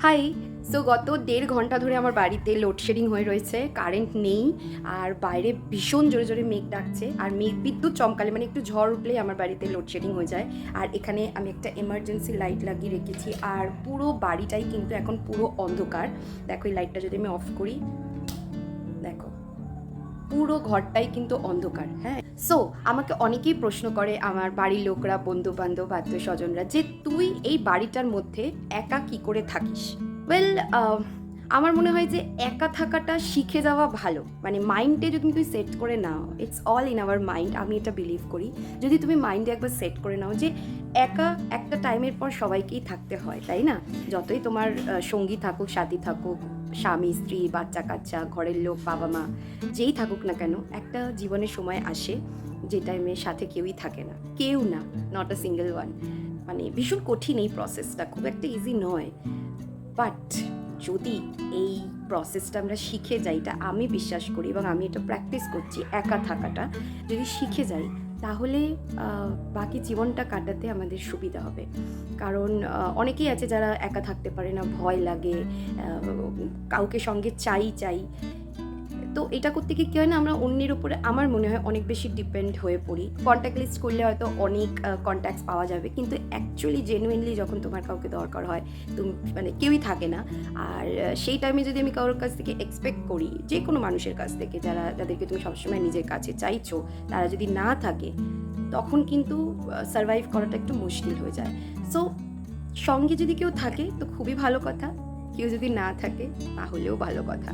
High. গত 1.5 ঘন্টা ধরে আমার বাড়িতে লোডশেডিং হয়ে রয়েছে, কারেন্ট নেই, আর বাইরে ভীষণ জোরে জোরে মেঘ ডাকছে, আর বিদ্যুৎ চমকালে মানে একটু ঝড় উঠলেই আমার বাড়িতে লোডশেডিং হয়ে যায়। আর এখানে আমি একটা এমার্জেন্সি লাইট লাগিয়ে রেখেছি, আর পুরো বাড়িটাই কিন্তু এখন পুরো অন্ধকার। দেখো এই লাইটটা যদি আমি অফ করি, দেখো পুরো ঘরটাই কিন্তু অন্ধকার। হ্যাঁ, আমাকে অনেকেই প্রশ্ন করে, আমার বাড়ির লোকরা, বন্ধু বান্ধব, আত্মীয় স্বজনরা, যে তুই এই বাড়িটার মধ্যে একা কি করে থাকিস। ওয়েল, আমার মনে হয় যে একা থাকাটা শিখে যাওয়া ভালো। মানে মাইন্ডে যদি তুমি সেট করে নাও, it's all in our mind, আমি এটা বিলিভ করি। যদি তুমি মাইন্ডে একবার সেট করে নাও যে একা একটা টাইমের পর সবাইকেই থাকতে হয়, তাই না? যতই তোমার সঙ্গী থাকুক, সাথী থাকুক, স্বামী, স্ত্রী, বাচ্চা কাচ্চা, ঘরের লোক, বাবা মা, যেই থাকুক না কেন, একটা জীবনের সময় আসে যে টাইমে সাথে কেউই থাকে না, কেউ না, নট আ সিঙ্গেল ওয়ান। মানে ভীষণ কঠিন এই প্রসেসটা, খুব একটা ইজি নয়। বাট যদি এই প্রসেসটা আমরা শিখে যাই, এটা আমি বিশ্বাস করি এবং আমি এটা প্র্যাকটিস করছি, একা থাকাটা যদি শিখে যাই, তাহলে বাকি জীবনটা কাটাতে আমাদের সুবিধা হবে। কারণ অনেকেই আছে যারা একা থাকতে পারে না, ভয় লাগে, কাউকে সঙ্গে চাই। তো এটা করতে গিয়ে কী হয় না, আমরা অন্যের উপরে আমার মনে হয় অনেক বেশি ডিপেন্ড হয়ে পড়ি। কন্ট্যাক্ট লিস্ট করলে হয়তো অনেক কন্ট্যাক্টস পাওয়া যাবে, কিন্তু অ্যাকচুয়ালি জেনুইনলি যখন তোমার কাউকে দরকার হয়, তুমি মানে কেউই থাকে না। আর সেই টাইমে যদি আমি কারোর কাছ থেকে এক্সপেক্ট করি, যে কোনো মানুষের কাছ থেকে, যাদেরকে তুমি সবসময় নিজের কাছে চাইছো, তারা যদি না থাকে, তখন কিন্তু সারভাইভ করাটা একটু মুশকিল হয়ে যায়। সো সঙ্গে যদি কেউ থাকে তো খুবই ভালো কথা, কেউ যদি না থাকে তাহলেও ভালো কথা।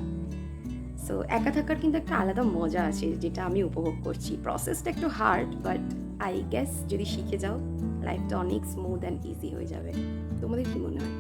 একা থাকার কিন্তু একটা আলাদা মজা আছে, যেটা আমি উপভোগ করছি। প্রসেসটা একটু হার্ড, বাট আই গেস যদি শিখে যাও, লাইফটা অনেক স্মুথ অ্যান্ড ইজি হয়ে যাবে। তোমাদের কি মনে হয়?